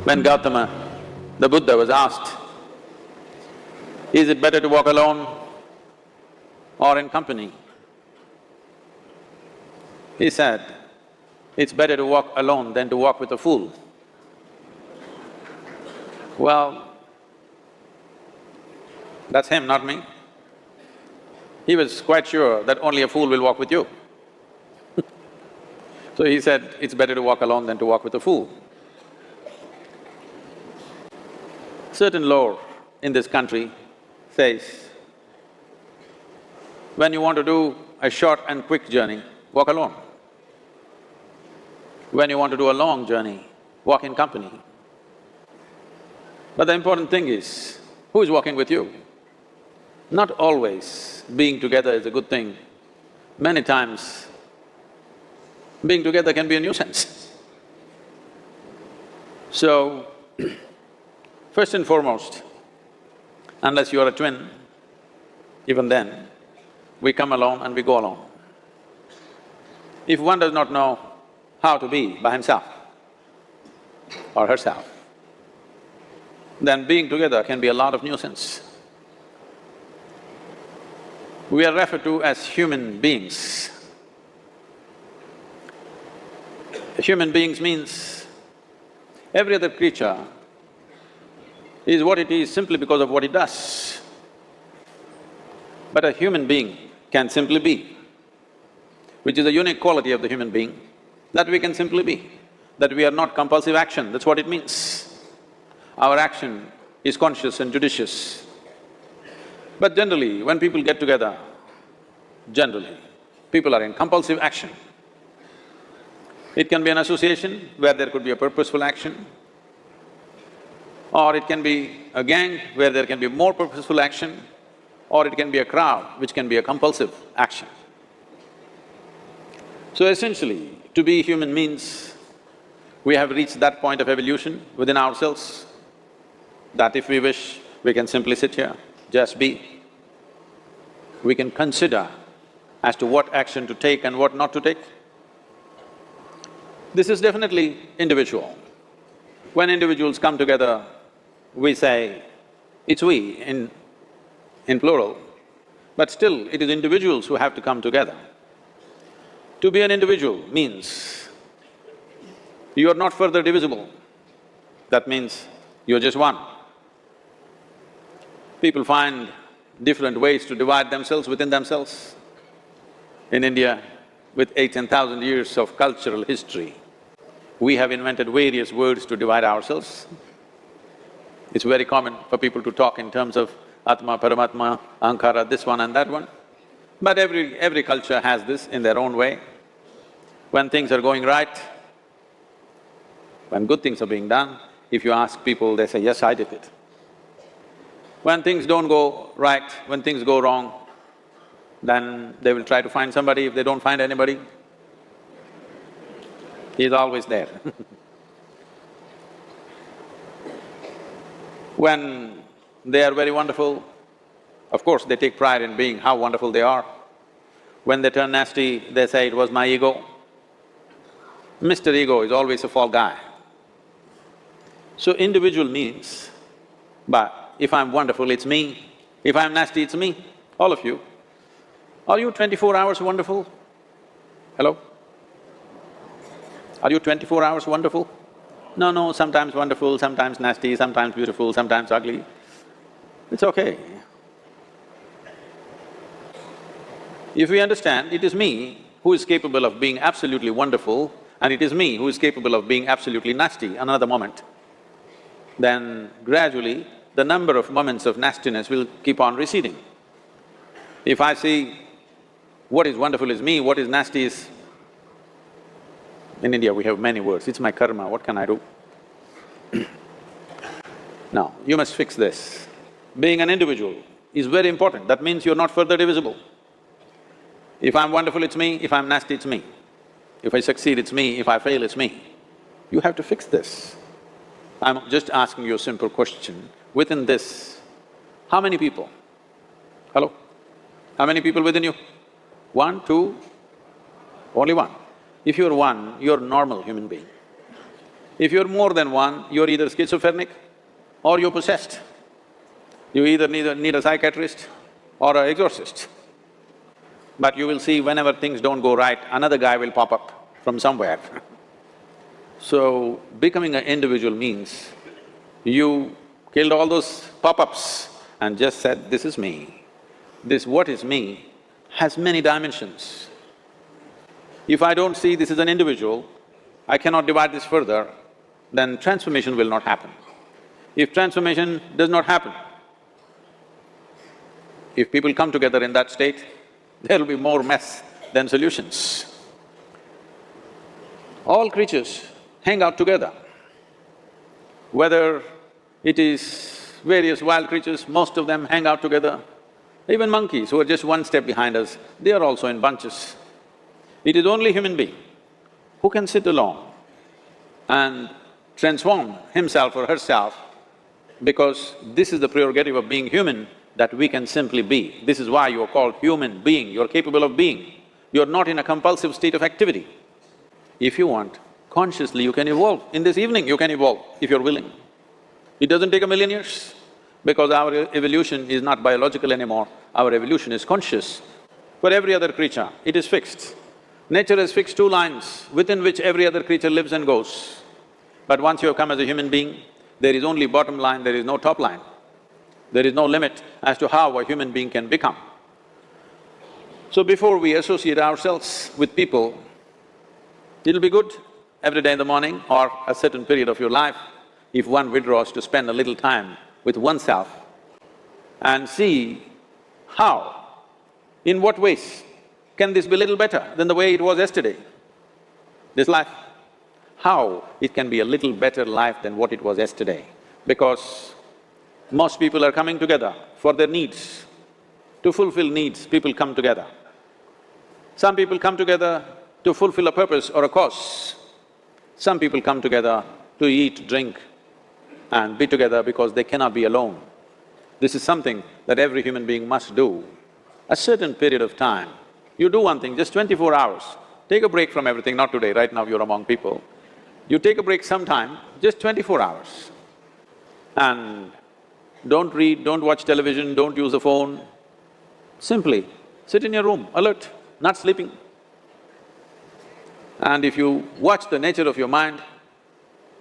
When Gautama, the Buddha was asked, is it better to walk alone or in company? He said, it's better to walk alone than to walk with a fool. Well, that's him, not me. He was quite sure that only a fool will walk with you. So he said, it's better to walk alone than to walk with a fool. Certain law in this country says, when you want to do a short and quick journey, walk alone. When you want to do a long journey, walk in company. But the important thing is, who is walking with you? Not always being together is a good thing. Many times, being together can be a nuisance. So, first and foremost, unless you are a twin, even then, we come alone and we go alone. If one does not know how to be by himself or herself, then being together can be a lot of nuisance. We are referred to as human beings. Human beings means every other creature is what it is simply because of what it does. But a human being can simply be, which is a unique quality of the human being, that we can simply be, that we are not compulsive action, that's what it means. Our action is conscious and judicious. But generally, when people get together, generally, people are in compulsive action. It can be an association where there could be a purposeful action, or it can be a gang where there can be more purposeful action, or it can be a crowd which can be a compulsive action. So essentially, to be human means we have reached that point of evolution within ourselves that if we wish, we can simply sit here, just be. We can consider as to what action to take and what not to take. This is definitely individual. When individuals come together, we say, it's we in plural, but still it is individuals who have to come together. To be an individual means you are not further divisible. That means you're just one. People find different ways to divide themselves within themselves. In India, with 8,000–10,000 years of cultural history, we have invented various words to divide ourselves. It's very common for people to talk in terms of Atma, Paramatma, Ahankara, this one and that one. But every culture has this in their own way. When things are going right, when good things are being done, if you ask people, they say, yes, I did it. When things don't go right, when things go wrong, then they will try to find somebody. If they don't find anybody, he's always there. When they are very wonderful, of course they take pride in being how wonderful they are. When they turn nasty, they say, it was my ego. Mr. Ego is always a fall guy. So individual means, but if I'm wonderful, it's me. If I'm nasty, it's me, all of you. Are you 24 hours wonderful? Hello? Are you 24 hours wonderful? No, sometimes wonderful, sometimes nasty, sometimes beautiful, sometimes ugly. It's okay. If we understand it is me who is capable of being absolutely wonderful and it is me who is capable of being absolutely nasty another moment, then gradually the number of moments of nastiness will keep on receding. If I see what is wonderful is me, what is nasty is… In India we have many words, it's my karma, what can I do? Now, you must fix this. Being an individual is very important, that means you're not further divisible. If I'm wonderful, it's me, if I'm nasty, it's me. If I succeed, it's me, if I fail, it's me. You have to fix this. I'm just asking you a simple question. Within this, how many people? Hello? How many people within you? 1, 2, only one. If you're one, you're a normal human being. If you're more than one, you're either schizophrenic or you're possessed. You either need a psychiatrist or an exorcist. But you will see whenever things don't go right, another guy will pop up from somewhere. So, becoming an individual means you killed all those pop-ups and just said, this is me. This what is me has many dimensions. If I don't see this is an individual, I cannot divide this further, then transformation will not happen. If transformation does not happen, if people come together in that state, there will be more mess than solutions. All creatures hang out together. Whether it is various wild creatures, most of them hang out together. Even monkeys, who are just one step behind us, they are also in bunches. It is only human being who can sit alone and transform himself or herself, because this is the prerogative of being human, that we can simply be. This is why you're called human being, you're capable of being. You're not in a compulsive state of activity. If you want, consciously you can evolve. In this evening you can evolve, if you're willing. It doesn't take a million years, because our evolution is not biological anymore, our evolution is conscious. For every other creature, it is fixed. Nature has fixed two lines within which every other creature lives and goes. But once you have come as a human being, there is only bottom line, there is no top line. There is no limit as to how a human being can become. So before we associate ourselves with people, it'll be good every day in the morning or a certain period of your life, if one withdraws to spend a little time with oneself and see how, in what ways can this be a little better than the way it was yesterday, this life? How it can be a little better life than what it was yesterday, because most people are coming together for their needs. To fulfill needs, people come together. Some people come together to fulfill a purpose or a cause. Some people come together to eat, drink and be together because they cannot be alone. This is something that every human being must do. A certain period of time, you do one thing, just 24 hours, take a break from everything, not today, right now you're among people. You take a break sometime, just 24 hours, and don't read, don't watch television, don't use the phone. Simply sit in your room, alert, not sleeping. And if you watch the nature of your mind,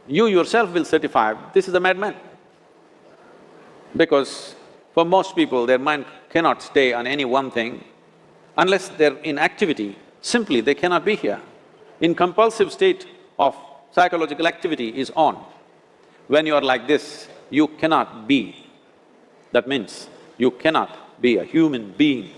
you yourself will certify, this is a madman. Because for most people, their mind cannot stay on any one thing. Unless they're in activity, simply they cannot be here. In compulsive state of psychological activity is on. When you are like this, you cannot be. That means you cannot be a human being.